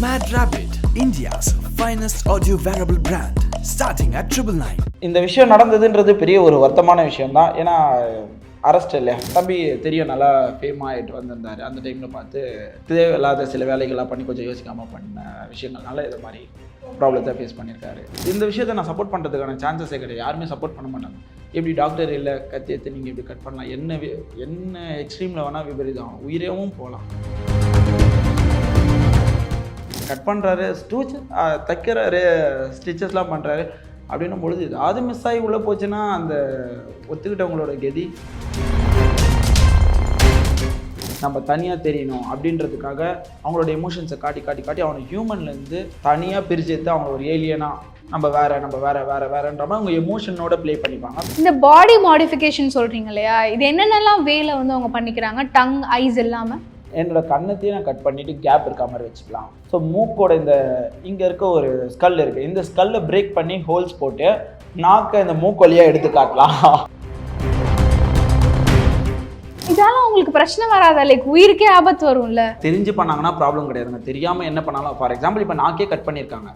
Mad Rabbit, India's finest audio wearable brand, starting at 999. இந்த விஷயம் நடந்ததுன்றது பெரிய ஒரு வருத்தமான விஷயம் தான். ஏன்னா அரெஸ்ட் இல்லையா, தம்பி தெரியும், நல்லா ஃபேம் ஆகிட்டு வந்திருந்தார். அந்த டைமில் பார்த்து தேவையில்லாத சில வேலைகள்லாம் பண்ணி கொஞ்சம் யோசிக்காமல் பண்ண விஷயங்கள்னால இது மாதிரி ப்ராப்ளத்தை ஃபேஸ் பண்ணியிருக்காரு. இந்த விஷயத்தை நான் சப்போர்ட் பண்ணுறதுக்கான சான்சஸே கிடையாது. யாருமே சப்போர்ட் பண்ண மாட்டாங்க. எப்படி டாக்டர் இல்லை, கத்தி எடுத்து நீங்கள் இப்படி கட் பண்ணலாம், என்ன எக்ஸ்ட்ரீமில் வேணால் விபரீதம், உயிரேவும் போகலாம். கட் பண்ணுறாரு, தைக்கிறாரு, ஸ்டிச்சஸ்லாம் பண்ணுறாரு அப்படின்னும் பொழுது அது மிஸ் ஆகி உள்ளே போச்சுன்னா அந்த ஒத்துக்கிட்டவங்களோட கதி. நம்ம தனியாக தெரியணும் அப்படின்றதுக்காக அவங்களோட எமோஷன்ஸை காட்டி அவனை ஹியூமன்லேருந்து தனியாக பிரித்து எடுத்து அவங்க ஒரு ஏலியனாக நம்ம வேறன்ற மாதிரி அவங்க எமோஷனோட ப்ளே பண்ணிப்பாங்க. இந்த பாடி மாடிஃபிகேஷன் சொல்கிறீங்க இல்லையா, இது என்னென்னலாம் வேலை வந்து அவங்க பண்ணிக்கிறாங்க? டங், ஐஸ் இல்லாமல் என்னோட கண்ணத்தையும் நான் கட் பண்ணிவிட்டு கேப் இருக்க மாதிரி வச்சுக்கலாம். ஸோ மூக்கோட இந்த இங்கே இருக்க ஒரு ஸ்கல் இருக்குது, இந்த ஸ்கல்லை பிரேக் பண்ணி ஹோல்ஸ் போட்டு நாக்கை இந்த மூக்கு வழியாக எடுத்து காட்டலாம். இதெல்லாம் உங்களுக்கு பிரச்சனை வராதா? லைக் உயிருக்கே ஆபத்து வரும்ல. தெரிஞ்சு பண்ணாங்கன்னா ப்ராப்ளம் கிடையாதுங்க. தெரியாமல் என்ன பண்ணாலும், ஃபார் எக்ஸாம்பிள் இப்போ நாக்கே கட் பண்ணியிருக்காங்க,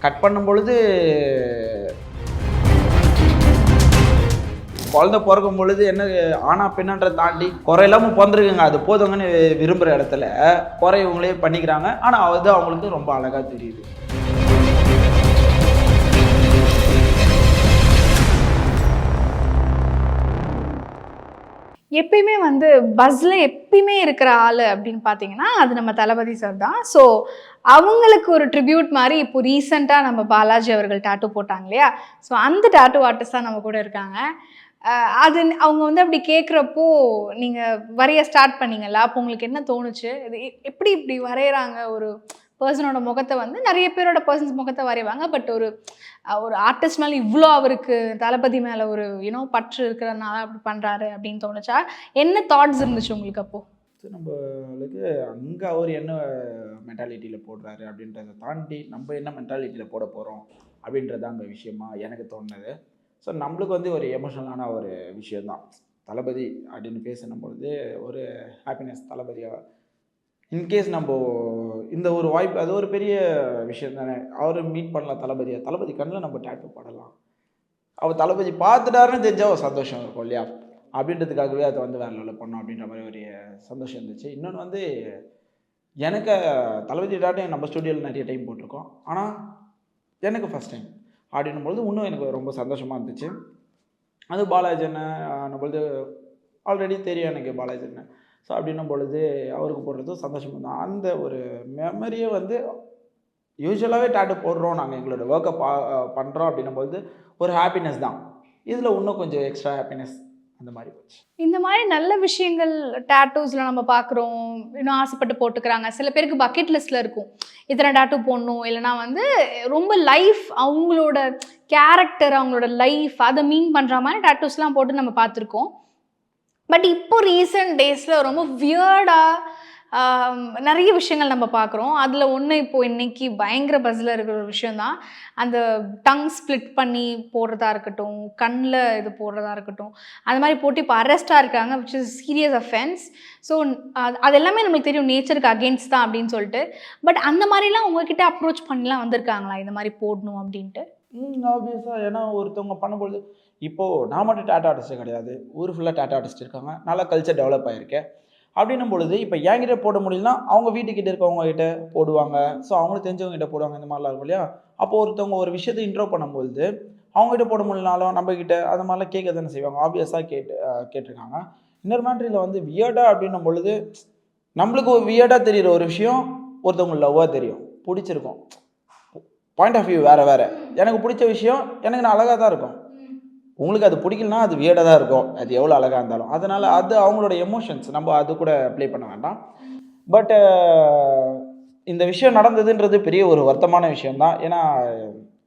கட் பண்ணும் பொழுது குழந்தை பிறக்கும் பொழுது என்ன ஆனா பெண்ணன்றதை தாண்டி குறையில்லாமல் பிறந்திருக்குங்க, அது போதுங்கன்னு விரும்புகிற இடத்துல குறை இவங்களே பண்ணிக்கிறாங்க. ஆனால் அது அவங்களுக்கு ரொம்ப அழகாக தெரியுது. எப்பயுமே வந்து பஸ்ஸில் எப்பயுமே இருக்கிற ஆள் அப்படின்னு பார்த்தீங்கன்னா அது நம்ம தளபதி சார் தான். ஸோ அவங்களுக்கு ஒரு ட்ரிபியூட் மாதிரி இப்போ ரீசெண்டாக நம்ம பாலாஜி அவர்கள் டாட்டூ போட்டாங்க இல்லையா, ஸோ அந்த டாட்டூ ஆர்டிஸ்ட் தான் நம்ம கூட இருக்காங்க. அது அவங்க வந்து அப்படி கேட்குறப்போ நீங்கள் வரைய ஸ்டார்ட் பண்ணிங்களா, அப்போ உங்களுக்கு என்ன தோணுச்சு? இது எப்படி இப்படி வரைகிறாங்க? ஒரு பர்சனோட முகத்தை வந்து நிறைய பேரோட பர்சன்ஸ் முகத்தை வரைவாங்க, பட் ஒரு ஆர்டிஸ்ட் மேலே இவ்வளோ அவருக்கு தளபதி மேலே ஒரு பற்று இருக்கிறதுனால அப்படி பண்ணுறாரு அப்படின்னு தோணுச்சா? என்ன தாட்ஸ் இருந்துச்சு உங்களுக்கு அப்போது? நம்மளுக்கு அங்கே அவர் என்ன மென்டாலிட்டியில் போடுறாரு அப்படின்றத தாண்டி நம்ம என்ன மென்டாலிட்டியில் போட போகிறோம் அப்படின்றது அங்கே விஷயமா எனக்கு தோணுது. ஸோ நம்மளுக்கு வந்து ஒரு எமோஷனலான ஒரு விஷயந்தான் தளபதி அப்படின்னு பேசணும் பொழுது ஒரு ஹாப்பினஸ். தளபதியாக இன்கேஸ் நம்ம இந்த ஒரு வாய்ப்பு, அது ஒரு பெரிய விஷயம் தானே. அவர் மீட் பண்ணலாம் தளபதி கண்ணில் நம்ம டேட்டூ போடலாம், அவர் தளபதி பார்த்துட்டாருன்னு தெரிஞ்சால் ஒரு சந்தோஷம் இருக்கும் இல்லையா, அப்படின்றதுக்காகவே அதை வந்து வேறு லெவலில் பண்ணோம் அப்படின்ற மாதிரி ஒரு சந்தோஷம் இருந்துச்சு. இன்னொன்று வந்து எனக்கு தளபதி டாட்டூ நம்ம ஸ்டுடியோவில் நிறைய டைம் போட்டிருக்கோம், ஆனால் எனக்கு ஃபஸ்ட் டைம் அப்படின்னும் பொழுது இன்னும் எனக்கு ரொம்ப சந்தோஷமாக இருந்துச்சு. அது பாலாஜி அண்ணன் பொழுது ஆல்ரெடி தெரியும் எனக்கு பாலாஜி அண்ணன். ஸோ அப்படின்னும் பொழுது அவருக்கு போடுறதும் சந்தோஷமாக தான். அந்த ஒரு மெமரியை வந்து யூஸ்வலாகவே டாட்டூ போடுறோம் நாங்கள், எங்களோட ஒர்க்கை பண்ணுறோம் அப்படின்னும் பொழுது ஒரு ஹாப்பினஸ் தான். இதில் இன்னும் கொஞ்சம் எக்ஸ்ட்ரா ஹாப்பினஸ் அந்த மாதிரி போச்சு. இந்த மாதிரி நல்ல விஷயங்கள் டாட்டூஸில் நம்ம பார்க்குறோம், இன்னும் ஆசைப்பட்டு போட்டுக்கிறாங்க. சில பேருக்கு பக்கெட் லிஸ்ட்டில் இருக்கும் இத்தனை டாட்டூ போடணும், இல்லைனா வந்து ரொம்ப லைஃப் அவங்களோட கேரக்டர் அவங்களோட லைஃப் அதை மீன் பண்ணுற மாதிரி டாட்டூஸ்லாம் போட்டு நம்ம பார்த்துருக்கோம். பட் இப்போ ரீசெண்ட் டேஸில் ரொம்ப வியர்டாக நிறைய விஷயங்கள் நம்ம பார்க்குறோம். அதில் ஒன்று இப்போது இன்றைக்கி பயங்கர பஸ்ஸில் இருக்கிற ஒரு விஷயந்தான் அந்த டங் ஸ்ப்ளிட் பண்ணி போடுறதா இருக்கட்டும், கண்ணில் இது போடுறதா இருக்கட்டும், அந்த மாதிரி போட்டு இப்போ அரெஸ்டாக இருக்காங்க, which is serious offence. So அது எல்லாமே நம்மளுக்கு தெரியும் நேச்சருக்கு அகெயின்ஸ்ட் தான் அப்படின்னு சொல்லிட்டு. பட் அந்த மாதிரிலாம் உங்ககிட்ட அப்ரோச் பண்ணிலாம் வந்திருக்காங்களா இந்த மாதிரி போடணும் அப்படின்ட்டு? ஆப்வியஸாக. ஏன்னா ஒருத்தவங்க பண்ணும்பொழுது இப்போது நான் மட்டும் டாட்டா ஆர்டிஸ்ட்டு கிடையாது, ஊர் ஃபுல்லாக டாட்டா ஆர்டிஸ்ட் இருக்காங்க, நல்லா கல்ச்சர் டெவலப் ஆகிருக்கேன். அப்படின்னும் பொழுது இப்போ என்கிட்ட போட முடியலனா அவங்க வீட்டுக்கிட்ட இருக்கவங்ககிட்ட போடுவாங்க. ஸோ அவங்களுக்கு தெரிஞ்சவங்ககிட்ட போடுவாங்க, இந்த மாதிரிலாம் இருக்கும் இல்லையா. அப்போது ஒருத்தவங்க ஒரு விஷயத்தை இன்ட்ரோ பண்ணும்பொழுது அவங்ககிட்ட போட முடியலனாலும் நம்மக்கிட்ட அந்த மாதிரிலாம் கேட்க தானே செய்வாங்க. ஆப்வியஸாக கேட்டிருக்காங்க. இன்னொரு மேட்ரியில் வந்து வியர்டாக அப்படின்னும் பொழுது நம்மளுக்கு ஒரு வியர்டாக தெரிகிற ஒரு விஷயம் ஒருத்தவங்க லவ்வாக தெரியும், பிடிச்சிருக்கும். பாயிண்ட் ஆஃப் வியூ வேறு. எனக்கு பிடிச்ச விஷயம் எனக்கு நான் அழகாக தான் இருக்கும், உங்களுக்கு அது பிடிக்கலனா அது வியர்டாக தான் இருக்கும், அது எவ்வளோ அழகாக இருந்தாலும். அதனால் அது அவங்களோட எமோஷன்ஸ், நம்ம அது கூட ப்ளே பண்ண வேண்டாம். பட் இந்த விஷயம் நடந்ததுன்றது பெரிய ஒரு வருத்தமான விஷயந்தான். ஏன்னா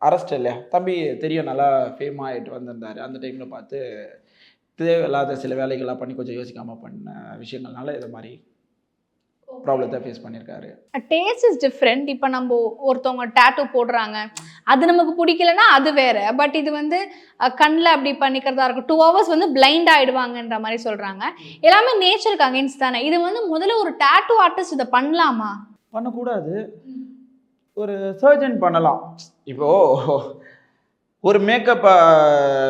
அரெஸ்ட் இல்லையா, தம்பி தெரியும், நல்லா ஃபேம் ஆகிட்டு வந்திருந்தார். அந்த டைமில் பார்த்து தேவையில்லாத சில வேலைகள்லாம் பண்ணி கொஞ்சம் யோசிக்காமல் பண்ண விஷயங்கள்னால இது மாதிரி ப்ராப்ளத்தை ஃபேஸ் பண்ணியிருக்காரு. Taste is different. இப்போ நம்ம ஒருத்தவங்க டேட்டூ போடுறாங்க, அது நமக்கு பிடிக்கலன்னா அது வேற. பட் இது வந்து கண்ணில் அப்படி பண்ணிக்கிறதா இருக்கும், 2 hours வந்து பிளைண்ட் ஆகிடுவாங்கன்ற மாதிரி சொல்கிறாங்க. எல்லாமே நேச்சருக்கு அகெயின்ஸ்ட் தானே. இது வந்து முதல்ல ஒரு டேட்டூ ஆர்டிஸ்ட் இதை பண்ணலாமா? பண்ணக்கூடாது. ஒரு சர்ஜன் பண்ணலாம். இப்போது ஒரு மேக்கப்பை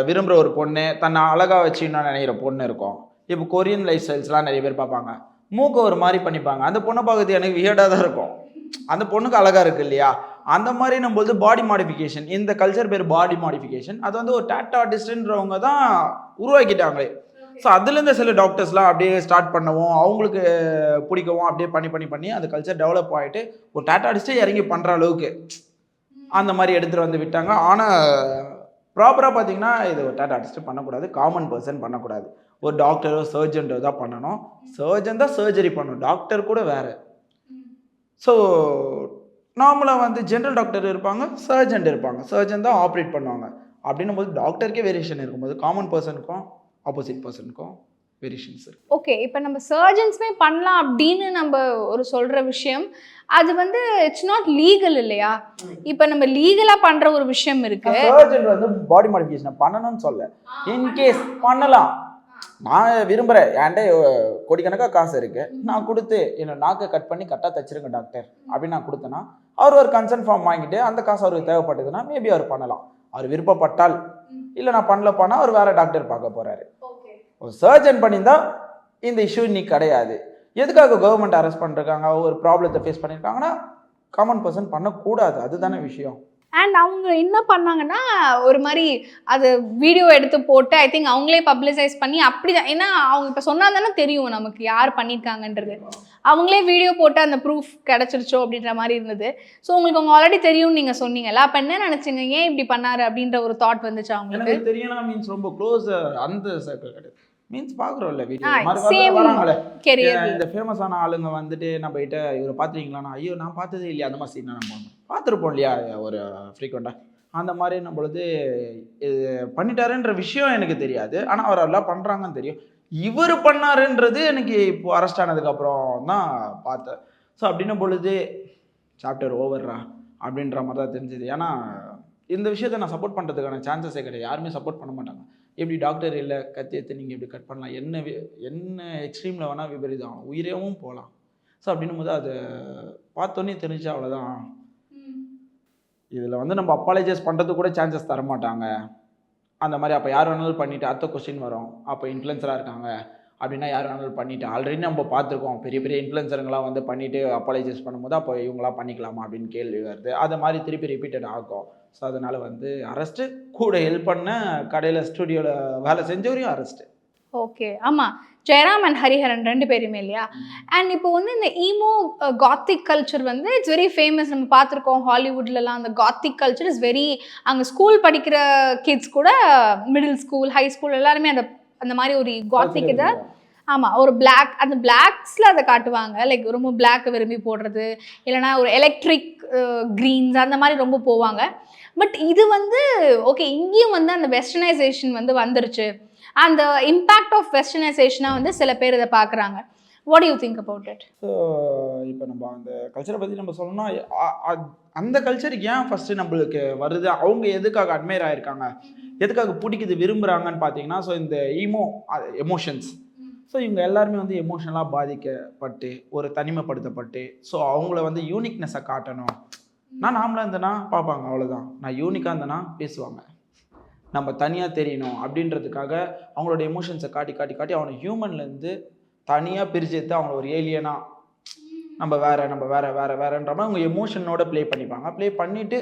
விரும்புகிற ஒரு பொண்ணு, தன்னை அழகாக வச்சுக்கணும்னு நினைக்கிற பொண்ணு இருக்கும். இப்போ கொரியன் லைஃப் ஸ்டைல்ஸ்லாம் நிறைய பேர் பார்ப்பாங்க. மூக்கை ஒரு மாதிரி பண்ணிப்பாங்க. அந்த பொண்ணை பார்க்குறது எனக்கு வியர்டாக தான் இருக்கும். அந்த பொண்ணுக்கு அழகாக இருக்குது இல்லையா? அந்த மாதிரி நம்மளது பாடி மாடிஃபிகேஷன். இந்த கல்ச்சர் பேர் பாடி மாடிஃபிகேஷன். அது வந்து ஒரு டாட்டா ஆர்டிஸ்ட்ன்றவங்க தான் உருவாக்கிட்டாங்களே. ஸோ அதுலேருந்து சில டாக்டர்ஸ்லாம் அப்படியே ஸ்டார்ட் பண்ணவும், அவங்களுக்கு பிடிக்கவும் அப்படியே பண்ணி அந்த கல்ச்சர் டெவலப் ஆகிட்டு ஒரு டாட்டா ஆர்டிஸ்ட்டே இறங்கி பண்ணுற அளவுக்கு அந்த மாதிரி எடுத்துகிட்டு வந்து விட்டாங்க. ஆனால் ப்ராப்பராக பார்த்தீங்கன்னா இது ஒரு டாட்டா ஆர்டிஸ்ட்டு பண்ணக்கூடாது, காமன் பர்சன் பண்ணக்கூடாது. ஒரு டாக்டரோ சர்ஜன்டோ தான் பண்ணணும். சர்ஜன் தான் சர்ஜரி பண்ணணும், டாக்டர் கூட வேறு. ஸோ நார்மலாக வந்து ஜென்ரல் டாக்டர் இருப்பாங்க, சர்ஜன் இருப்பாங்க. சர்ஜன் தான் ஆப்ரேட் பண்ணுவாங்க. அப்படின்னும் போது டாக்டருக்கே வேரியேஷன் இருக்கும்போது காமன் பர்சனுக்கும் ஆப்போசிட் பர்சனுக்கும் வேரியேஷன்ஸ் இருக்கு. ஓகே, இப்போ நம்ம சர்ஜன்ஸ்மே பண்ணலாம் அப்படின்னு நம்ம ஒரு சொல்கிற விஷயம், அது வந்து இட்ஸ் நாட் லீகல் இல்லையா? இப்போ நம்ம லீகலாக பண்ணுற ஒரு விஷயம் இருக்கு. சர்ஜன் வந்து பாடி மாடிஃபிகேஷன் பண்ணணும்னு சொல்ல, இன்கேஸ் பண்ணலாம். நான் விரும்புகிறேன், என்கிட்ட கோடிக்கணக்காக காசு இருக்குது, நான் கொடுத்து என்னோட நாக்கை கட் பண்ணி கரெக்டாக தச்சிருங்க டாக்டர் அப்படின்னு நான் கொடுத்தேன்னா, அவர் ஒரு கன்சர்ன் ஃபார்ம் வாங்கிட்டு அந்த காசு அவருக்கு தேவைப்பட்டதுன்னா மேபி அவர் பண்ணலாம். அவர் விருப்பப்பட்டால். இல்லை நான் பண்ணலப்பானா அவர் வேறு டாக்டர் பார்க்க போகிறாரு. ஒரு சர்ஜன் பண்ணியிருந்தா இந்த இஷ்யூ இன்னைக்கு கிடையாது. எதுக்காக கவர்மெண்ட் அரெஸ்ட் பண்ணிருக்காங்க? ஒரு ப்ராப்ளத்தை ஃபேஸ் பண்ணியிருக்காங்கன்னா காமன் பர்சன் பண்ணக்கூடாது, அதுதானே விஷயம். அண்ட் அவங்க என்ன பண்ணாங்கன்னா ஒரு மாதிரி அது வீடியோ எடுத்து போட்டு ஐ திங்க் அவங்களே பப்ளிசைஸ் பண்ணி அப்படி தான். ஏன்னா அவங்க இப்போ சொன்னா தானே தெரியும் நமக்கு யார் பண்ணியிருக்காங்கன்றது. அவங்களே வீடியோ போட்டு அந்த ப்ரூஃப் கிடச்சிருச்சோ அப்படின்ற மாதிரி இருந்தது. ஸோ உங்களுக்கு அவங்க ஆல்ரெடி தெரியும்னு நீங்கள் சொன்னீங்கல்ல, அப்போ என்ன நினச்சிங்க, ஏன் இப்படி பண்ணாரு அப்படின்ற ஒரு தாட் வந்துச்சு அவங்களுக்கு? எனக்கு தெரியும்னா மீன்ஸ் ரொம்ப க்ளோஸ் அந்த சர்க்கிள் கிடையாது. மீன்ஸ் பார்க்குறோம்ல வீடியோ வராங்களே இந்த ஃபேமஸான ஆளுங்க வந்துட்டு நம்ம கிட்ட இவரை பார்த்துருக்கீங்களா? ஐயோ நான் பார்த்ததே இல்லையா, அந்த மாதிரி சீன் நம்ம பார்த்துருப்போம் இல்லையா ஒரு ஃப்ரீக்வெண்ட்டாக. அந்த மாதிரி நம்மளது இது பண்ணிட்டாருன்ற விஷயம் எனக்கு தெரியாது, ஆனால் அவர் எல்லாம் பண்ணுறாங்கன்னு தெரியும். இவர் பண்ணாருன்றது எனக்கு இப்போ அரெஸ்ட் ஆனதுக்கப்புறம் தான் பார்த்தேன். ஸோ அப்படின்னும் பொழுது சாப்டர் ஓவர்ரா அப்படின்ற மாதிரி தான் தெரிஞ்சுது. ஏன்னா இந்த விஷயத்தை நான் சப்போர்ட் பண்ணுறதுக்கான சான்சஸே கிடையாது. யாருமே சப்போர்ட் பண்ண மாட்டாங்க. எப்படி டாக்டர் இல்லை கத்தி எடுத்து நீங்கள் எப்படி கட் பண்ணலாம், என்ன எக்ஸ்ட்ரீமில் வேணால் விபரீதம் உயிரேவும் போகலாம். ஸோ அப்படின்னும் போது அதை பார்த்தோன்னே தெரிஞ்சா அவ்வளோதான். இதில் வந்து நம்ம அப்பாலஜைஸ் பண்ணுறது கூட சான்சஸ் தர மாட்டாங்க அந்த மாதிரி. அப்போ யார் வேணாலும் பண்ணிவிட்டு அடுத்த கொஸ்டின் வரும், அப்போ இன்ஃப்ளூயன்சராக இருக்காங்க அப்படின்னா யார் வேணாலும் பண்ணிவிட்டு ஆல்ரெடி நம்ம பார்த்துருக்கோம் பெரிய பெரிய இன்ஃப்ளூயன்சருங்களாம் வந்து பண்ணிவிட்டு அப்பாலஜைஸ் பண்ணும்போது அப்போ இவங்களாம் பண்ணிக்கலாமா அப்படின்னு கேள்வி வருது. அது மாதிரி திருப்பி ரிப்பீட்டட் ஆகும். ஸோ அதனால் வந்து அரெஸ்ட்டு, கூட ஹெல்ப் பண்ண கடையில் ஸ்டுடியோவில் வேலை செஞ்சவரையும் அரெஸ்ட்டு. ஓகே, ஆமாம், ஜெயராம் அண்ட் ஹரிஹரன் 2 பேருமே இல்லையா? அண்ட் இப்போ வந்து இந்த ஈமோ காத்திக் கல்ச்சர் வந்து இட்ஸ் வெரி ஃபேமஸ். நம்ம பார்த்துருக்கோம் ஹாலிவுட்லலாம் அந்த காத்திக் கல்ச்சர் இஸ் வெரி, அங்கே ஸ்கூல் படிக்கிற கிட்ஸ் கூட மிடில் ஸ்கூல் ஹை ஸ்கூல் எல்லாருமே அந்த மாதிரி ஒரு காத்திக் இதை ஆமாம் ஒரு பிளாக் அந்த பிளாக்ஸில் அதை காட்டுவாங்க. லைக் ரொம்ப பிளாக்கை விரும்பி போடுறது, இல்லைனா ஒரு எலக்ட்ரிக் க்ரீன்ஸ் அந்த மாதிரி ரொம்ப போவாங்க. பட் இது வந்து ஓகே, இங்கேயும் வந்து அந்த வெஸ்டர்னைசேஷன் வந்து வந்துருச்சு. அந்த இம்பேக்ட் ஆஃப் வெஸ்டர்னைசேஷனாக வந்து சில பேர் இதை பார்க்குறாங்க. What to you think about it? So இப்போ நம்ம அந்த கல்ச்சரை பற்றி நம்ம சொல்லணும்னா அந்த கல்ச்சர் ஏன் ஃபஸ்ட்டு நம்மளுக்கு வருது, அவங்க எதுக்காக அட்மையர் ஆகிருக்காங்க, எதுக்காக பிடிக்குது விரும்புகிறாங்கன்னு பார்த்தீங்கன்னா, ஸோ இந்த எமோஷன்ஸ். ஸோ இவங்க எல்லாருமே வந்து எமோஷனலாக பாதிக்கப்பட்டு ஒரு தனிமைப்படுத்தப்பட்டு ஸோ அவங்கள வந்து யூனிக்னஸை காட்டணும். நான் நார்மலாக இருந்தேன்னா பார்ப்பாங்க, அவ்வளோதான். நான் யூனிக்காக இருந்தேன்னா பேசுவாங்க. நம்ம தனியாக தெரியணும் அப்படின்றதுக்காக அவங்களோட எமோஷன்ஸை காட்டி அவனை ஹியூமன்லேருந்து தனியாக பிரித்து எடுத்து அவங்கள ஒரு ஏலியனாக நம்ம வேறன்ற மாதிரி அவங்க எமோஷனோட ப்ளே பண்ணிப்பாங்க. ப்ளே பண்ணிவிட்டு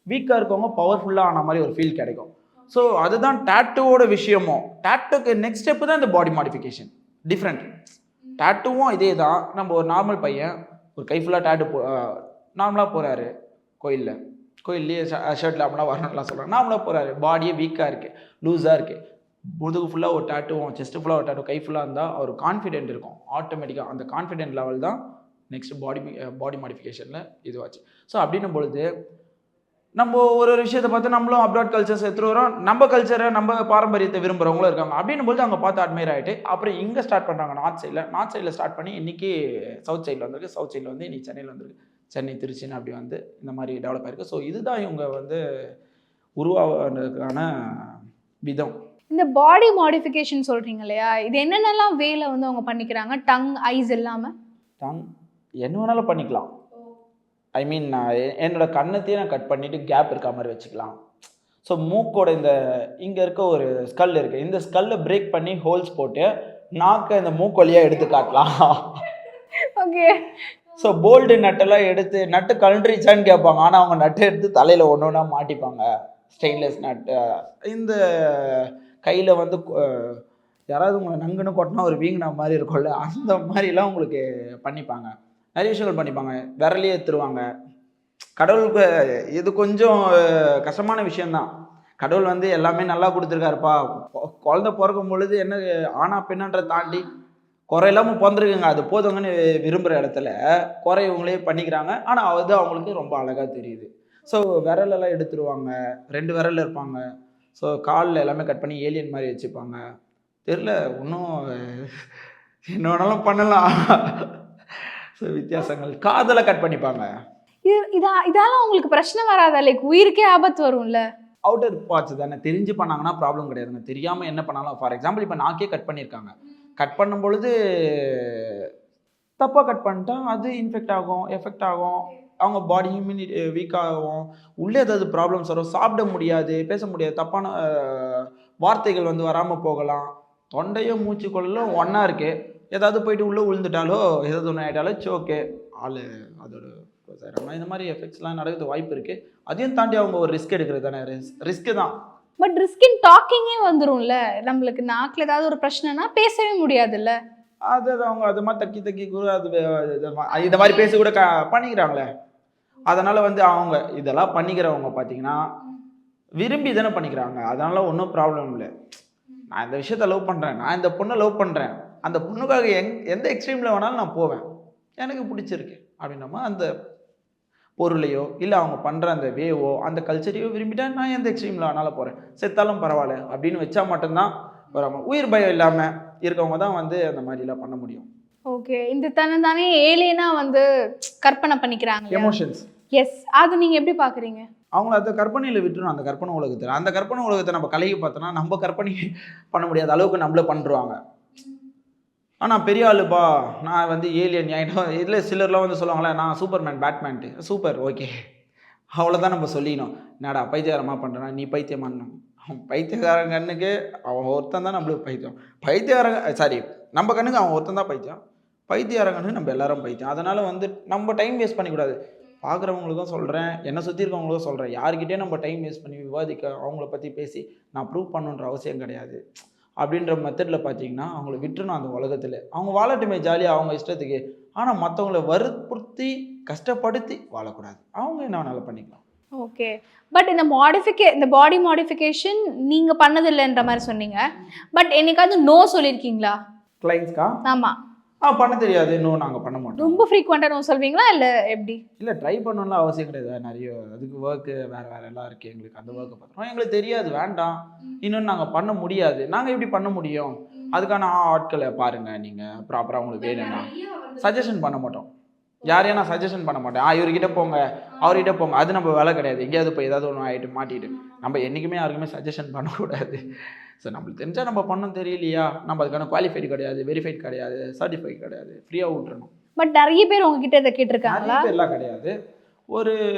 வீக்காக இருக்கவங்க பவர்ஃபுல்லாக ஆன மாதிரி ஒரு ஃபீல் கிடைக்கும். ஸோ அதுதான் டேட்டூவோட விஷயமும். டேட்டூக்கு நெக்ஸ்ட் ஸ்டெப்பு தான் இந்த பாடி மாடிஃபிகேஷன். டிஃப்ரெண்ட் டேட்டூவும் இதே தான். நம்ம ஒரு நார்மல் பையன் ஒரு கை ஃபுல்லாக டேட்டூ நார்மலாக போகிறாரு கோயில்லையே ஷர்ட்டில் அப்படின்னா வரணும்லாம் சொல்கிறாங்க. நார்மலாக போகிறாரு, பாடியே வீக்காக இருக்குது, லூஸாக இருக்குது, முதுகு ஃபுல்லாக ஒரு டேட்டூவும் செஸ்ட்டு ஃபுல்லாக ஒரு டேட்டூ கை ஃபுல்லாக இருந்தால் அவர் கான்ஃபிடென்ட் இருக்கும். ஆட்டோமேட்டிக்காக அந்த கான்ஃபிடென்ட் லெவல் தான் நெக்ஸ்ட் பாடி மாடிஃபிகேஷனில் இதுவாச்சு. ஸோ அப்படின்னும் பொழுது நம்ம ஒரு விஷயத்தை பார்த்து நம்மளும் அப்ராட் கல்ச்சர்ஸ் எடுத்துகிட்டு வரோம். நம்ம கல்ச்சரை நம்ம பாரம்பரியத்தை விரும்புகிறவங்களும் இருக்காங்க. அப்படின்னும் போது அவங்க பார்த்து அட்மையர் ஆகிட்டு அப்புறம் இங்கே ஸ்டார்ட் பண்ணுறாங்க நார்த் சைடில் ஸ்டார்ட் பண்ணி இன்றைக்கி சவுத் சைடில் வந்திருக்கு. சவுத் சைடில் வந்து இன்றைக்கி சென்னையில் வந்திருக்கு. சென்னை திருச்சின்னு அப்படி வந்து இந்த மாதிரி டெவலப் ஆகிருக்கு. ஸோ இதுதான் இவங்க வந்து உருவாகிறதுக்கான விதம். இந்த பாடி மாடிஃபிகேஷன் சொல்கிறீங்க இல்லையா, இது என்னென்னலாம் வேலை வந்து அவங்க பண்ணிக்கிறாங்க? டங், ஐஸ் இல்லாமல் டங் என்ன வேணாலும் பண்ணிக்கலாம். ஐ மீன் நான் என்னோட கண்ணத்தையே நான் கட் பண்ணிவிட்டு கேப் இருக்க மாதிரி வச்சுக்கலாம். ஸோ மூக்கோட இங்கே இருக்க ஒரு ஸ்கல் இருக்குது, இந்த ஸ்கல்லை பிரேக் பண்ணி ஹோல்ஸ் போட்டு நாக்கை இந்த மூக்கு வழியாக எடுத்து காட்டலாம். ஓகே. ஸோ போல்டு நட்டெல்லாம் எடுத்து நட்டு கழண்டுருச்சான்னு கேட்பாங்க, ஆனால் அவங்க நட்டை எடுத்து தலையில் ஒன்று ஒன்றா மாட்டிப்பாங்க. ஸ்டெயின்லெஸ் நட்டு இந்த கையில் வந்து யாராவது உங்களை நங்குன்னு கொட்டினா ஒரு வீங்கின மாதிரி இருக்கும்ல, அந்த மாதிரிலாம் உங்களுக்கு பண்ணிப்பாங்க. நிறைய விஷயங்கள் பண்ணிப்பாங்க. விரலையே எடுத்துருவாங்க. கடவுளுக்கு இது கொஞ்சம் கஷ்டமான விஷயந்தான். கடவுள் வந்து எல்லாமே நல்லா கொடுத்துருக்காருப்பா. குழந்தை பிறக்கும் பொழுது என்ன ஆனா பெண்ணன்றதை தாண்டி குறை இல்லாமல் பிறந்திருக்குங்க, அது போதுங்கன்னு விரும்புகிற இடத்துல குறை இவங்களே பண்ணிக்கிறாங்க. ஆனால் அது அவங்களுக்கு ரொம்ப அழகாக தெரியுது. ஸோ விரலெல்லாம் எடுத்துருவாங்க, 2 விரல் இருப்பாங்க. ஸோ காலில் எல்லாமே கட் பண்ணி ஏலியன் மாதிரி வச்சுப்பாங்க. தெரில, இன்னும் என்ன வேணாலும் பண்ணலாம். ஸோ வித்தியாசங்கள். காதலை கட் பண்ணிப்பாங்க. இதால உங்களுக்கு பிரச்சனை வராதா? லைக் உயிருக்கே ஆபத்து வரும்ல. அவுட்டர் பார்ட்ஸ் தானே, தெரிஞ்சு பண்ணாங்கன்னா ப்ராப்ளம் கிடையாதுங்க. தெரியாமல் என்ன பண்ணாலும், ஃபார் எக்ஸாம்பிள் இப்போ நாக்கே கட் பண்ணியிருக்காங்க. கட் பண்ணும் பொழுது தப்பாக கட் பண்ணிட்டா அது இன்ஃபெக்ட் ஆகும், எஃபெக்ட் ஆகும், அவங்க பாடி இம்யூனிட்டி வீக் ஆகும், உள்ளே ஏதாவது ப்ராப்ளம்ஸ் வரும், சாப்பிட முடியாது, பேச முடியாது, தப்பான வார்த்தைகள் வந்து வராமல் போகலாம். தொண்டையோ மூச்சு கொள்ளலும் ஒன்றா இருக்குது. ஏதாவது போயிட்டு உள்ளே விழுந்துட்டாலோ ஏதாவது ஒன்று ஆகிட்டாலோ சோக்கு ஆள் அதோட இந்த மாதிரி எஃபெக்ட்ஸ்லாம் நடக்கிறது வாய்ப்பு இருக்குது. அதையும் தாண்டி அவங்க ஒரு ரிஸ்க் எடுக்கிறது தானே, ரிஸ்க்கு தான். பட் ரிஸ்க் இன் டாக்கிங்கே வந்துரும்ல. நம்மளுக்கு நாக்கில் ஏதாவது ஒரு பிரச்சனைனா பேசவே முடியாதுல்ல. அது அவங்க அது மாதிரி தக்கி கூட அது இந்த மாதிரி பேசி கூட பண்ணிக்கிறாங்களே. அதனால் வந்து அவங்க இதெல்லாம் பண்ணிக்கிறவங்க பார்த்தீங்கன்னா விரும்பி தானே பண்ணிக்கிறாங்க. அதனால் ஒன்றும் ப்ராப்ளம் இல்லை. நான் இந்த விஷயத்த லவ் பண்ணுறேன், நான் இந்த பொண்ணை லவ் பண்ணுறேன், அந்த பொண்ணுக்காக எந்த எக்ஸ்ட்ரீமில் வேணாலும் நான் போவேன், எனக்கு பிடிச்சிருக்கு அப்படின்னமா அந்த பொருளையோ இல்லை அவங்க பண்ணுற அந்த வேவோ அந்த கல்ச்சரையோ விரும்பிட்டா நான் எந்த எக்ஸ்ட்ரீமில் வேணாலும் போகிறேன், செத்தாலும் பரவாயில்ல அப்படின்னு வச்சா மட்டும்தான் வராங்க. உயிர் பயம் இல்லாமல் இருக்கவங்க தான் வந்து அந்த மாதிரிலாம் பண்ண முடியும். ஓகே. இந்த தானே ஏலியனா வந்து கற்பனை பண்ணிக்கிறாங்க எமோஷன்ஸ். எஸ், அது நீங்கள் எப்படி பார்க்குறீங்க? அவங்கள அந்த கற்பனையில் விட்டுரும். அந்த கற்பனை உலகத்தில் அந்த கற்பனை உலகத்தை நம்ம கலைக்கு பார்த்தோன்னா நம்ம கற்பனை பண்ண முடியாத அளவுக்கு நம்மளே பண்ணுறாங்க. ஆனால் பெரிய ஆளுப்பா நான் வந்து ஏலியன் இதில் சிலர்லாம் வந்து சொல்லுவாங்களே நான் சூப்பர்மேன் பேட்மேன்ட்டு சூப்பர் ஓகே அவ்வளோதான் நம்ம சொல்லிக்கணும். என்னடா பைத்தியகாரமாக பண்ணுறேன்னா நீ பைத்தியமானணும். பைத்தியகாரன் கண்ணுக்கு அவன் ஒருத்தன் தான் நம்மளுக்கு பைத்தியம். பைத்தியகாரங்க சாரி நம்ம கண்ணுக்கு அவன் ஒருத்தன் தான் பைத்தியம். பைத்தியகாரன் கண்ணுக்கு நம்ம எல்லாரும் பைத்தியம். அதனால் வந்து நம்ம டைம் வேஸ்ட் பண்ணிக்கூடாது. பார்க்குறவங்களுக்கும் சொல்கிறேன், என்னை சுற்றி இருக்கவங்களுக்கும் சொல்கிறேன், யார்கிட்டே நம்ம டைம் வேஸ்ட் பண்ணி விவாதிக்க அவங்கள பற்றி பேசி நான் ப்ரூவ் பண்ணுன்ற அவசியம் கிடையாது. அப்படின்ற மெத்தடில் பார்த்தீங்கன்னா அவங்கள விட்டுணும் அந்த உலகத்தில். அவங்க வாழட்டுமே ஜாலியாக அவங்க இஷ்டத்துக்கு. ஆனால் மற்றவங்கள வற்புறுத்தி கஷ்டப்படுத்தி வாழக்கூடாது. அவங்க என்ன வேணாலும் பண்ணிக்கலாம். ஓகே. பட் இந்த பாடி மாடிஃபிகேஷன் நீங்கள் பண்ணதில்லைன்ற மாதிரி சொன்னீங்க. பட் என்னைக்காவது நோ சொல்லியிருக்கீங்களா கிளைண்ட்ஸ்க்கா? ஆமாம். பண்ண தெரியாது, இன்னும் நாங்கள் பண்ண மாட்டோம். ரொம்ப ஃப்ரீக்வெண்ட்டாக நோ சொல்வீங்களா இல்லை எப்படி? இல்லை, ட்ரை பண்ணணும்லாம் அவசியம் கிடையாது. நிறைய அதுக்கு ஒர்க்கு வேறு எல்லாம் இருக்குது. எங்களுக்கு அந்த ஒர்க்கை பார்த்துருவோம். எங்களுக்கு தெரியாது, வேண்டாம், இன்னொன்று நாங்கள் பண்ண முடியாது. நாங்கள் எப்படி பண்ண முடியும்? அதுக்கான ஆட்களை பாருங்கள். நீங்கள் ப்ராப்பராக உங்களுக்கு வேணும்னா சஜஷன் பண்ண மாட்டோம். யாரையும் நான் சஜஷன் பண்ண மாட்டேன். இவர்கிட்ட போங்க அவர்கிட்ட போங்க, அது நம்ம வேலை கிடையாது. எங்கேயாவது போய் ஏதாவது ஒன்று ஆகிட்டு மாட்டிட்டு நம்ம என்றைக்குமே யாருக்குமே சஜஷன் பண்ணக்கூடாது. ஸோ நம்மளுக்கு தெரிஞ்சால் நம்ம பண்ணணும், தெரியலையா நம்ம அதுக்கான குவாலிஃபைடு கிடையாது, வெரிஃபைட் கிடையாது, சர்டிஃபைட் கிடையாது, ஃப்ரீயாக விட்டுறணும். பட் நிறைய பேர் உங்ககிட்ட இதை கேட்டிருக்காங்களா? நிறைய பேர்லாம் கிடையாது, ஒரு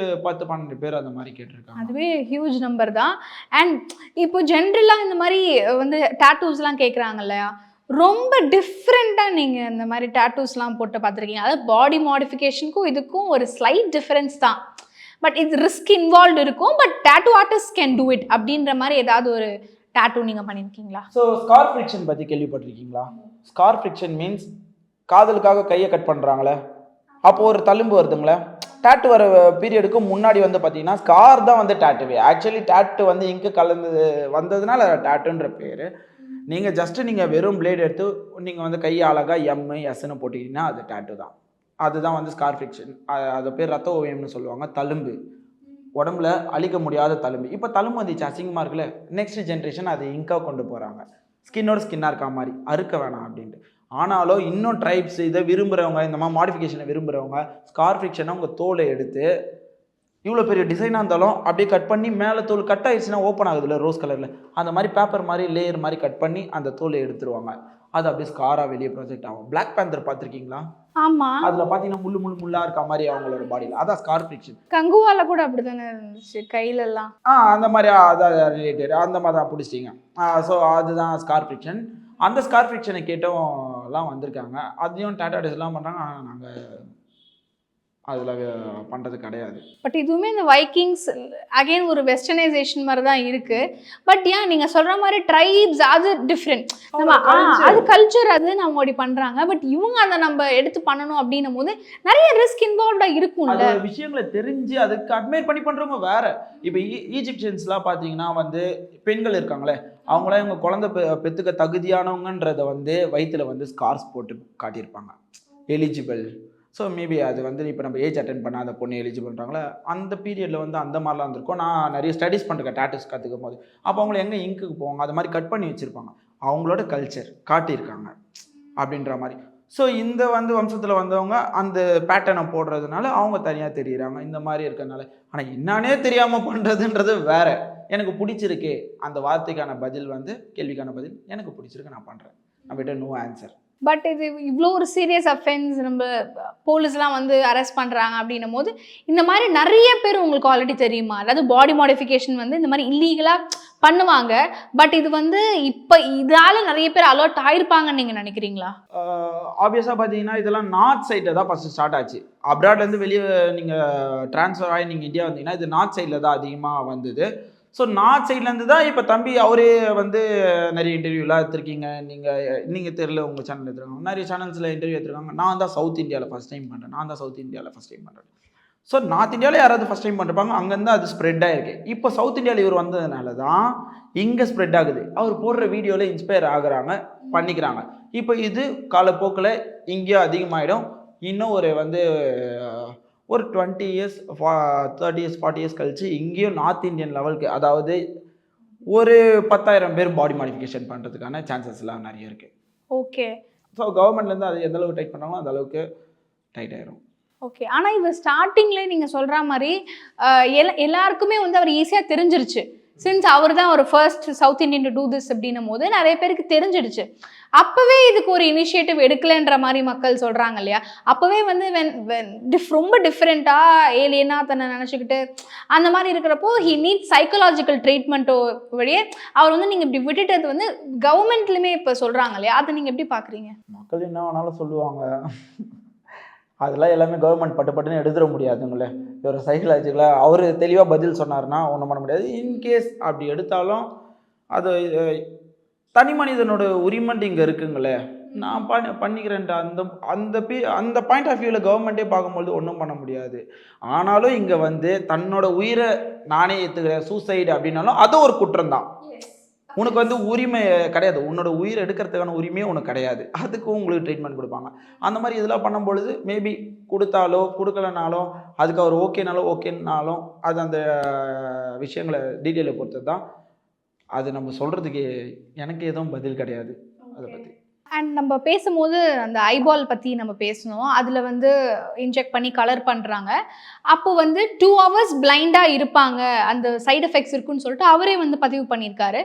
10-12 பேர் அந்த மாதிரி கேட்டிருக்காங்க. அதுவே ஹியூஜ் நம்பர் தான். அண்ட் இப்போ ஜென்ரலாக இந்த மாதிரி வந்து டாட்டூஸ்லாம் கேட்குறாங்க இல்லையா, ரொம்ப டிஃப்ரெண்ட்டாக நீங்கள் இந்த மாதிரி டாட்டூஸ்லாம் போட்டு பார்த்துருக்கீங்க. அதாவது பாடி மாடிஃபிகேஷனுக்கும் இதுக்கும் ஒரு ஸ்லைட் டிஃப்ரென்ஸ் தான். பட் இது ரிஸ்க் இன்வால்வ் இருக்கும். But tattoo artist can do it அப்படின்ற மாதிரி ஏதாவது ஒரு டாட்டூ நீங்கள் பண்ணியிருக்கீங்களா? ஸோ ஸ்கார் ஃப்ரிக்ஷன் பற்றி கேள்விப்பட்டிருக்கீங்களா? ஸ்கார் ஃப்ரிக்ஷன் மீன்ஸ் காதலுக்காக கையை கட் பண்ணுறாங்களே, அப்போது ஒரு தழும்பு வருதுங்களே. டாட்டு வர பீரியடுக்கு முன்னாடி வந்து பார்த்தீங்கன்னா ஸ்கார் தான் வந்து டாட்டுவே. ஆக்சுவலி டாட்டு வந்து இங்கு கலந்து வந்ததுனால டாட்டுன்ற பேர். நீங்கள் நீங்கள் வெறும் பிளேட் எடுத்து நீங்கள் வந்து கையை அழகாக எஸ்ன்னு போட்டிங்கன்னா அது டாட்டு தான். அதுதான் வந்து ஸ்கார் ஃப்ரிக்ஷன். அது பேர் ரத்த ஓவியம்னு சொல்லுவாங்க. தழும்பு, உடம்புல அழிக்க முடியாத தழும்பு. இப்போ தழும்பு வந்துச்சு, அசிங்கமாக இருக்குல்ல, நெக்ஸ்ட் ஜென்ரேஷன் அது இங்காக கொண்டு போகிறாங்க. ஸ்கின்னோட ஸ்கின்னாக இருக்கா மாதிரி அறுக்க வேணாம் அப்படின்ட்டு. ஆனாலும் இன்னும் ட்ரைப்ஸ் இதை விரும்புகிறவங்க, இந்த மாதிரி மாடிஃபிகேஷனை விரும்புகிறவங்க ஸ்கார் ஃப்ரிக்ஷனை உங்கள் தோலை எடுத்து இவ்வளோ பெரிய டிசைனாக இருந்தாலும் அப்படியே கட் பண்ணி மேலே தோல் கட் ஆகிடுச்சுன்னா ஓப்பன் ஆகுதுல்ல ரோஸ் கலரில், அந்த மாதிரி பேப்பர் மாதிரி லேயர் மாதிரி கட் பண்ணி அந்த தோலை எடுத்துருவாங்க. அது அப்படியே ஸ்காராக வெளியே ப்ரொஜெக்ட் ஆகும். பிளாக் பேந்தர் பார்த்துருக்கீங்களா? ஆமா, அதில் பார்த்தீங்கன்னா முள்ளா இருக்க மாதிரி அவங்களோட பாடியில், அதான் ஸ்கார் ஃபிக்ஷன். கங்குவால கூட அப்படிதானே இருந்துச்சு கையில எல்லாம். அந்த மாதிரி அதான் ரிலேட்டட் அந்த மாதிரி தான் பிடிச்சிட்டிங்க. ஸோ அதுதான் ஸ்கார் ஃபிக்ஷன். அந்த ஸ்கார் ஃபிக்ஷனை கேட்டோம்லாம் வந்திருக்காங்க. அதையும் டாட்டா டிஸ்லாம் பண்ணுறாங்க. ஆனால் நாங்கள் அதில் பண்ணுறது கிடையாது. பட் இதுவுமே இந்த வைக்கிங்ஸ் அகைன் ஒரு வெஸ்டர்னைசேஷன் மாதிரி தான் இருக்கு. பட் ஏன் நீங்க சொல்ற மாதிரி ட்ரைப்ஸ் அது டிஃப்ரெண்ட், நம்ம அது கல்ச்சர், அது நம்ம அப்படி பண்றாங்க. பட் இவங்க அதை நம்ம எடுத்து பண்ணணும் அப்படின்னும் போது நிறைய ரிஸ்க் இன்வால்வ்டா இருக்கும்ல. அந்த விஷயங்களை தெரிஞ்சு அதுக்கு அட்மைர் பண்ணி பண்றவங்க வேற. இப்போ ஈஜிப்சியன்ஸ்லாம் பார்த்தீங்கன்னா வந்து பெண்கள் இருக்காங்களே, அவங்களாம் இவங்க குழந்தை பெற்றுக்க தகுதியானவங்கன்றதை வந்து வயிற்றுல வந்து ஸ்கார்ஸ் போட்டு காட்டியிருப்பாங்க, எலிஜிபிள். ஸோ மேபி அது வந்து இப்போ நம்ம ஏஜ் அட்டென்ட் பண்ணால் அந்த பொண்ணு எலிஜிபிள்ன்றாங்களே, அந்த பீரியடில் வந்து அந்த மாதிரிலாம் இருந்திருக்கும். நான் நிறைய ஸ்டடீஸ் பண்ணிருக்கேன் டாட்டூஸ் கற்றுக்கும் போது. அப்போ அவங்கள எங்கே இங்க்குக்கு போவாங்க, அது மாதிரி கட் பண்ணி வச்சுருப்பாங்க, அவங்களோட கல்ச்சர் காட்டியிருக்காங்க அப்படின்ற மாதிரி. ஸோ இந்த வந்து வம்சத்தில் வந்தவங்க அந்த பேட்டர்னை போடுறதுனால அவங்க தனியாக தெரியுறாங்க இந்த மாதிரி இருக்கிறதுனால. ஆனால் என்னன்னே தெரியாமல் பண்ணுறதுன்றது வேற. எனக்கு பிடிச்சிருக்கு அந்த வார்த்தைக்கான பதில் வந்து, கேள்விக்கான பதில் எனக்கு பிடிச்சிருக்கு, நான் பண்ணுறேன், நம்மகிட்ட நோ ஆன்சர். பட் இது இவ்வளோ ஒரு சீரியஸ் அஃபென்ஸ், நம்ம போலீஸ்லாம் வந்து அரெஸ்ட் பண்ணுறாங்க அப்படின்னும் போது இந்த மாதிரி நிறைய பேர் உங்களுக்கு ஆல்ரெடி தெரியுமா? அதாவது பாடி மாடிஃபிகேஷன் வந்து இந்த மாதிரி இல்லீகலாக பண்ணுவாங்க. பட் இது வந்து இப்போ இதால் நிறைய பேர் அலர்ட் ஆயிருப்பாங்கன்னு நீங்கள் நினைக்கிறீங்களா? ஆப்வியஸாக பார்த்தீங்கன்னா இதெல்லாம் நார்த் சைடில் தான் ஃபஸ்ட்டு ஸ்டார்ட் ஆச்சு. அப்ராட்லேருந்து வெளியே நீங்கள் ட்ரான்ஸ்ஃபர் ஆகி நீங்கள் இந்தியா வந்தீங்கன்னா இது நார்த் சைடில் தான் அதிகமாக வந்தது. ஸோ நார்த் சைட்லேருந்து தான் இப்போ தம்பி அவரே வந்து நிறைய இன்டர்வியூலாம் எடுத்திருக்கீங்க. நீங்கள் தெரியல உங்கள் சேனல் எடுத்துருக்காங்க, நிறைய சேனல்ஸில் இன்டர்வியூ எடுத்துருக்காங்க. நான் தான் சவுத் இந்தியாவில் ஃபஸ்ட் டைம் பண்ணுறேன். ஸோ நார்த் இந்தியாவில் யாராவது ஃபஸ்ட் டைம் பண்ணிருப்பாங்க, அங்கேருந்து அது ஸ்ப்ரெட் ஆகிருக்கு. இப்போ சவுத் இந்தியாவில் இவர் வந்ததுனால தான் இங்கே ஸ்ப்ரெட் ஆகுது. அவர் போடுற வீடியோவில் இன்ஸ்பயர் ஆகுறாங்க, பண்ணிக்கிறாங்க. இப்போ இது காலப்போக்கில் இங்கேயும் அதிகமாகிடும். இன்னும் ஒரு வந்து ஒரு 20 years 30 years 40 years கழிச்சு இங்கேயும் நார்த் இந்தியன் லெவலுக்கு, அதாவது ஒரு 10,000 பேர் பாடி மாடிஃபிகேஷன் பண்ணுறதுக்கான சான்சஸ்லாம் நிறைய இருக்குது. ஓகே. ஸோ கவர்மெண்ட்லேருந்து அது எந்த அளவுக்கு டைட் பண்ணாங்களோ அந்த அளவுக்கு டைட் ஆயிரும். ஓகே. ஆனால் இவர் ஸ்டார்டிங்லேயே நீங்கள் சொல்கிற மாதிரி எல்லாருக்குமே வந்து அவர் ஈஸியாக தெரிஞ்சிருச்சு. சின்ஸ் அவர் தான் ஒரு first south Indian to do this அப்படின்னும் போது நிறைய பேருக்கு தெரிஞ்சிடுச்சு. அப்போவே இதுக்கு ஒரு இனிஷியேட்டிவ் எடுக்கலைன்ற மாதிரி மக்கள் சொல்கிறாங்க இல்லையா? அப்போவே வந்து ரொம்ப டிஃப்ரெண்ட்டாக ஏலியனாக தன்னை நினச்சிக்கிட்டு அந்த மாதிரி இருக்கிறப்போ ஹி நீட் சைக்கலாஜிக்கல் ட்ரீட்மெண்ட்டோ வழியே அவர் வந்து நீங்கள் இப்படி விட்டுட்டது வந்து கவர்மெண்ட்லையுமே இப்போ சொல்கிறாங்க இல்லையா? அதை நீங்கள் எப்படி பார்க்குறீங்க? மக்கள் என்ன வேணாலும் சொல்லுவாங்க, அதெல்லாம் எல்லாமே கவர்மெண்ட் பட்டுன்னு எடுத்துட முடியாதுங்களே. ஒரு சைக்கலாஜிக்கலாக அவர் தெளிவாக பதில் சொன்னார்னா ஒன்றும் பண்ண முடியாது. இன்கேஸ் அப்படி எடுத்தாலும் அது தனி மனிதனோட உரிமைன்ட்டு இங்கே இருக்குங்களே, நான் பண்ணிக்கிறேன்ட்டு அந்த பாயிண்ட் ஆஃப் வியூவில் கவர்மெண்ட்டே பார்க்கும்போது ஒன்றும் பண்ண முடியாது. ஆனாலும் இங்கே வந்து தன்னோட உயிரை நானே ஏற்றுக்கிறேன் சூசைடு அப்படின்னாலும் அது ஒரு குற்றம் தான். உனக்கு வந்து உரிமை கிடையாது, உன்னோட உயிர் எடுக்கிறதுக்கான உரிமையே உனக்கு கிடையாது. அதுக்கும் உங்களுக்கு ட்ரீட்மெண்ட் கொடுப்பாங்க. அந்த மாதிரி இதெல்லாம் பண்ணும்பொழுது மேபி கொடுத்தாலோ கொடுக்கலனாலும் அதுக்கு அவர் ஓகேனாலும் அது அந்த விஷயங்களை டீட்டெயிலை பொறுத்து தான். அது நம்ம சொல்கிறதுக்கு எனக்கு எதுவும் பதில் கிடையாது அதை பற்றி. அண்ட் நம்ம பேசும்போது அந்த ஐபால் பற்றி நம்ம பேசணும். அதில் வந்து இன்ஜெக்ட் பண்ணி கலர் பண்ணுறாங்க. அப்போ வந்து 2 hours பிளைண்டாக இருப்பாங்க, அந்த சைடு எஃபெக்ட்ஸ் இருக்குன்னு சொல்லிட்டு அவரே வந்து பதிவு பண்ணியிருக்காரு.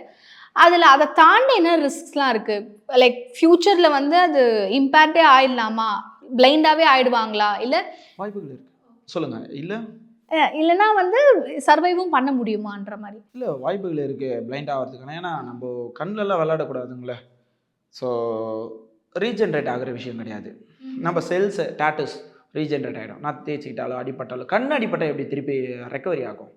அதில் அதை தாண்டி என்ன ரிஸ்க்ஸ்லாம் இருக்குது? லைக் ஃப்யூச்சரில் வந்து அது இம்பேக்டே ஆயிடலாமா? பிளைண்டாகவே ஆயிடுவாங்களா? இல்லை வாய்ப்புகள் இருக்குது, சொல்லுங்கள். இல்லைன்னா வந்து சர்வைவும் பண்ண முடியுமான்ற மாதிரி. இல்லை, வாய்ப்புகள் இருக்குது பிளைண்ட் ஆகிறதுக்கான. ஏன்னா நம்ம கண்ணிலலாம் விளையாடக்கூடாதுங்களே. ஸோ ரீஜென்ரேட் ஆகிற விஷயம் கிடையாது. நம்ம செல்ஸ் டாட்டூஸ் ரீஜென்ரேட் ஆகிடும். நான் தேய்ச்சிக்கிட்டாலோ அடிப்பட்டாலோ, கண் அடிப்பட்டால் எப்படி திருப்பி ரெக்கவரி ஆகும்?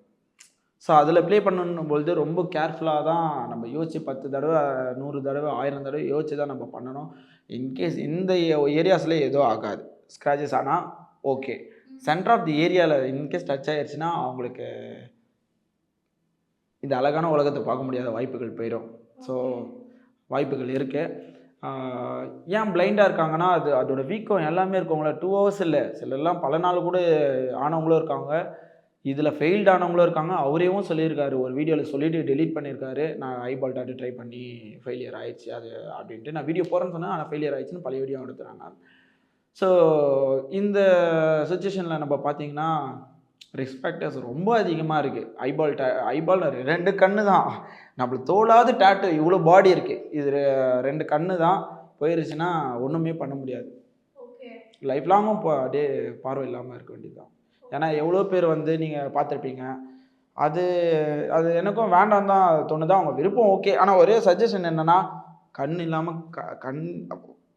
ஸோ அதில் ப்ளே பண்ணும்பொழுது ரொம்ப கேர்ஃபுல்லாக தான் நம்ம யோசித்து 10 தடவை 100 தடவை 1000 தடவை யோசித்து தான் நம்ம பண்ணணும். இன்கேஸ் இந்த ஏரியாஸில் ஏதோ ஆகாது, ஸ்க்ராச்சஸ் ஆனால் ஓகே. சென்டர் ஆஃப் தி ஏரியாவில் இன்கேஸ் டச் ஆகிடுச்சுன்னா அவங்களுக்கு இந்த அழகான உலகத்தை பார்க்க முடியாத வாய்ப்புகள் போயிடும். ஸோ வாய்ப்புகள் இருக்குது. ஏன் பிளைண்டாக இருக்காங்கன்னா அதோட வீக்கம் எல்லாமே இருக்கவங்கள 2 hours இல்லை, சிலர்லாம் பல நாள் கூட ஆனவங்களும் இருக்காங்க, இதில் ஃபெயில்டு ஆனவங்களும் இருக்காங்க. அவரேவும் சொல்லியிருக்காரு, ஒரு வீடியோவில் சொல்லிவிட்டு டெலீட் பண்ணியிருக்காரு. நான் ஐபால் டாட்டு ட்ரை பண்ணி ஃபெயிலியர் ஆயிடுச்சு அது அப்படின்ட்டு. நான் வீடியோ போகிறேன்னு சொன்னேன், ஆனால் ஃபெயிலியர் ஆயிடுச்சுன்னு பழைய வீடியோ எடுத்துகிறாங்க. ஸோ இந்த சுச்சுவேஷனில் நம்ம பார்த்தீங்கன்னா ரெஸ்பெக்டர்ஸ் ரொம்ப அதிகமாக இருக்குது. ஐபால் 2 கண்ணு தான், நம்மளுக்கு தோலாவது டாட்டு இவ்வளோ பாடி இருக்குது, இது 2 கண்ணு தான் போயிருச்சுன்னா ஒன்றுமே பண்ண முடியாது. லைஃப் லாங்கும் அப்படியே பார்வை இல்லாமல் இருக்க வேண்டியதுதான். ஏன்னா எவ்வளோ பேர் வந்து நீங்கள் பார்த்துருப்பீங்க, அது அது எனக்கும் வேண்டாம் தான் தோணுதான். அவங்க விருப்பம் ஓகே. ஆனால் ஒரே சஜஷன் என்னென்னா, கண் இல்லாமல் கண்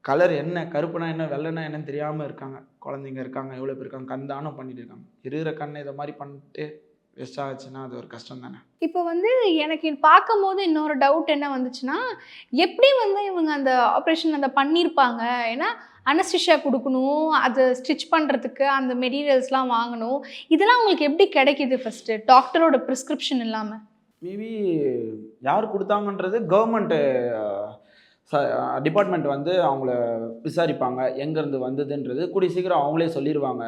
கலர் என்ன, கருப்புனா என்ன, வெள்ளைனா என்னன்னு தெரியாமல் இருக்காங்க குழந்தைங்க இருக்காங்க, எவ்வளோ பேர் இருக்காங்க. கண் தானம் பண்ணிட்டு இருக்காங்க. இருக்கிற கண்ணை இதை மாதிரி பண்ணிட்டு வேஸ்ட் ஆச்சுன்னா அது ஒரு கஷ்டம் தானே. இப்போ வந்து எனக்கு பார்க்கும்போது இன்னொரு டவுட் என்ன வந்துச்சுன்னா, எப்படி வந்து இவங்க அந்த ஆப்ரேஷன் அந்த பண்ணியிருப்பாங்க? ஏன்னா அனஸ்டிஷியா கொடுக்கணும், அதை ஸ்டிச் பண்ணுறதுக்கு அந்த மெட்டீரியல்ஸ்லாம் வாங்கணும். இதெல்லாம் உங்களுக்கு எப்படி கிடைக்கிது ஃபஸ்ட்டு டாக்டரோட ப்ரிஸ்கிரிப்ஷன் இல்லாமல்? மேபி யார் கொடுத்தாங்கன்றது கவர்மெண்ட்டு டிபார்ட்மெண்ட் வந்து அவங்கள விசாரிப்பாங்க, எங்கேருந்து வந்ததுன்றது கூடிய சீக்கிரம் அவங்களே சொல்லிடுவாங்க.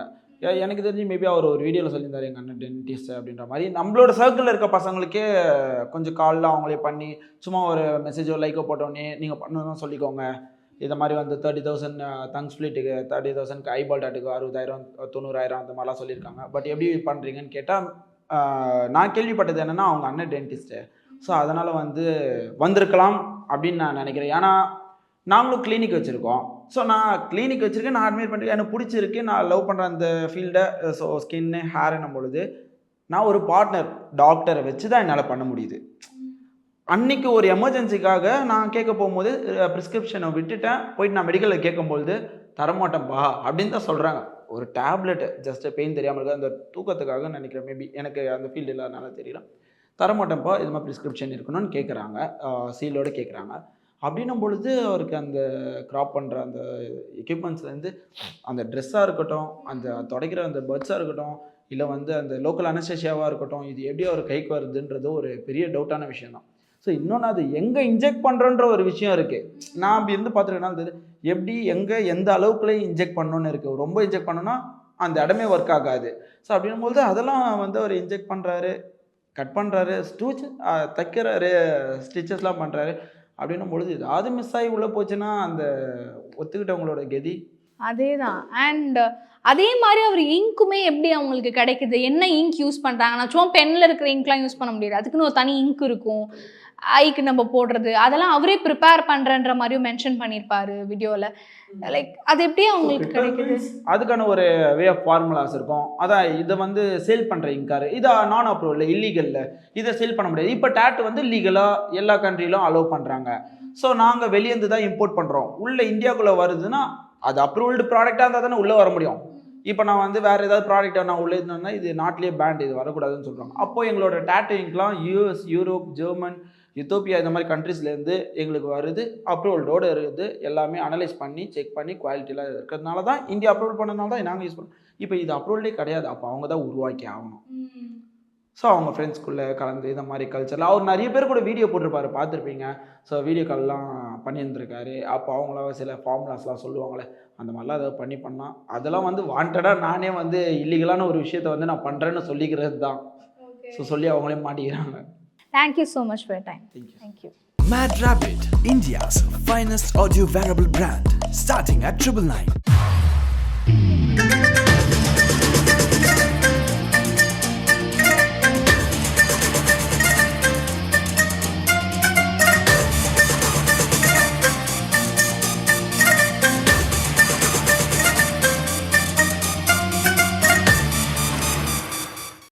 எனக்கு தெரிஞ்சு மேபி அவர் ஒரு வீடியோவில் சொல்லியிருந்தார், எங்கள் அண்ணன் டென்டிஸ்ட் அப்படின்ற மாதிரி. நம்மளோட சர்க்கிளில் இருக்க பசங்களுக்கே கொஞ்சம் காலில் அவங்களே பண்ணி சும்மா ஒரு மெசேஜோ லைக்கோ போட்டோடனே நீங்கள் பண்ணணும் சொல்லிக்கோங்க, இதை மாதிரி வந்து 30,000 தங் ஸ்ப்ளிட்டுக்கு, 30,000 ஐபால் டாட்டுக்கு 60,000 90,000 அந்த மாதிரிலாம் சொல்லியிருக்காங்க. பட் எப்படி பண்ணுறீங்கன்னு கேட்டால், நான் கேள்விப்பட்டது என்னென்னா அவங்க அண்ணன் டென்டிஸ்ட்டு. ஸோ அதனால் வந்து வந்திருக்கலாம் அப்படின்னு நான் நினைக்கிறேன். ஏன்னா நாங்களும் கிளினிக் வச்சுருக்கோம். ஸோ நான் கிளினிக் வச்சுருக்கேன், நான் அட்மிட் பண்ணிருக்கேன், எனக்கு பிடிச்சிருக்கு, நான் லவ் பண்ணுற அந்த ஃபீல்டை. ஸோ ஸ்கின்னு ஹேர்னும் பொழுது நான் ஒரு பார்ட்னர் டாக்டரை வச்சு தான் என்னால் பண்ண முடியுது. அன்றைக்கி ஒரு எமர்ஜென்சிக்காக நான் கேட்க போகும்போது ப்ரிஸ்கிரிப்ஷனை விட்டுட்டேன். போயிட்டு நான் மெடிக்கலில் கேட்கும்பொழுது தரமாட்டேன்ப்பா அப்படின்னு தான் சொல்கிறாங்க. ஒரு டேப்லெட் ஜஸ்ட்டு பெயின் தெரியாமல் இருக்குது, அந்த தூக்கத்துக்காக நினைக்கிறேன். மேபி எனக்கு அந்த ஃபீல்டு இல்லாதனால தெரியல. தரமாட்டேன்ப்பா, இது மாதிரி ப்ரிஸ்கிரிப்ஷன் இருக்கணும்னு கேட்குறாங்க, சீலோடு கேட்குறாங்க. அப்படின்னும் பொழுது அவருக்கு அந்த க்ராப் பண்ணுற அந்த எக்யூப்மெண்ட்ஸ்லேருந்து அந்த ட்ரெஸ்ஸாக இருக்கட்டும், அந்த துடைக்கிற அந்த பட்ஸாக இருக்கட்டும், இல்லை வந்து அந்த லோக்கல் அனஸ்தேஷியாவாக இருக்கட்டும், இது எப்படி அவர் கைக்கு வருதுன்றது ஒரு பெரிய டவுட்டான விஷயம் தான். ஸோ இன்னொன்று அது எங்கே இன்ஜெக்ட் பண்ணுறோன்ற ஒரு விஷயம் இருக்குது. நான் அப்படி இருந்து பார்த்துருக்கனால தெரியுது எப்படி எங்கே எந்த அளவுக்குள்ளே இன்ஜெக்ட் பண்ணணுன்னு இருக்குது. ரொம்ப இன்ஜெக்ட் பண்ணோன்னா அந்த இடமே ஒர்க் ஆகாது. ஸோ அப்படின்னும்போது அதெல்லாம் வந்து அவர் இன்ஜெக்ட் பண்ணுறாரு, கட் பண்ணுறாரு, தைக்கிறாரு, ஸ்டிச்சஸ்லாம் பண்ணுறாரு. அப்படின்னும் பொழுது ஏதாவது மிஸ் ஆகி உள்ளே போச்சுன்னா அந்த ஒத்துக்கிட்டவங்களோட கதி அதே தான். அண்ட் அதே மாதிரி அவர் இங்க்குமே எப்படி அவங்களுக்கு கிடைக்குது? என்ன இங்க் யூஸ் பண்ணுறாங்க? நான் சும்மா பெனில் இருக்கிற இங்க்லாம் யூஸ் பண்ண முடியாது, அதுக்குன்னு ஒரு தனி இங்க் இருக்கும், ஐக்கு நம்ம போடுறது, அதெல்லாம் அவரே ப்ரிப்பேர் பண்ணுறன்ற மாதிரியும் மென்ஷன் பண்ணியிருப்பாரு வீடியோவில். லைக் அது எப்படி அவங்களுக்கு கிடைக்குது? அதுக்கான ஒரு வே ஆஃப் ஃபார்முலாஸ் இருக்கும். அதான் இதை வந்து சேல் பண்ணுற இங்காரு, இதை நான் அப்ரூவல் இல்லீகலில் இதை சேல் பண்ண முடியாது. இப்போ டேட்டு வந்து லீகலாக எல்லா கண்ட்ரிலும் அலோவ் பண்ணுறாங்க. ஸோ நாங்கள் வெளியேந்து தான் இம்போர்ட் பண்ணுறோம். உள்ளே இந்தியாவுக்குள்ளே வருதுன்னா அது அப்ரூவல்டு ப்ராடக்டாக இருந்தால் தானே உள்ளே வர முடியும். இப்போ நான் வந்து வேறு ஏதாவது ப்ராடக்டாக நான் உள்ளே இருந்தேன்னா இது நாட்டிலே பேண்ட், இது வரக்கூடாதுன்னு சொல்கிறாங்க. அப்போது எங்களோட டேட்டு இங்க்லாம் யூஎஸ், யூரோப், ஜெர்மன், யுத்தோப்பியா இந்த மாதிரி கண்ட்ரீஸ்லேருந்து எங்களுக்கு வருது, அப்ரூவல்டோடு இருக்குது. எல்லாமே அனலைஸ் பண்ணி செக் பண்ணி குவாலிட்டிலாம் இருக்கிறதுனால தான் இந்தியா அப்ரூவல் பண்ணதுனால தான் நாங்கள் யூஸ் பண்ணோம். இப்போ இது அப்ரூவல்டே கிடையாது, அப்போ அவங்க தான் உருவாக்கி ஆகணும். ஸோ அவங்க ஃப்ரெண்ட்ஸ்குள்ளே கலந்து இந்த மாதிரி கல்ச்சரில் அவர் நிறைய பேர் கூட வீடியோ போட்டிருப்பாரு, பார்த்துருப்பீங்க. ஸோ வீடியோ கால்லாம் பண்ணியிருந்திருக்காரு. அப்போ அவங்களாம் சில ஃபார்முலாஸ்லாம் சொல்லுவாங்களே, அந்த மாதிரிலாம் அதை பண்ணால் அதெல்லாம் வந்து வாண்டடாக நானே வந்து இல்லீகலான ஒரு விஷயத்தை வந்து நான் பண்ணுறேன்னு சொல்லிக்கிறது தான். ஸோ சொல்லி அவங்களே மாட்டிக்கிறாங்க. Thank you so much for your time. Thank you. Mad Rabbit, India's finest audio wearable brand, starting at 999.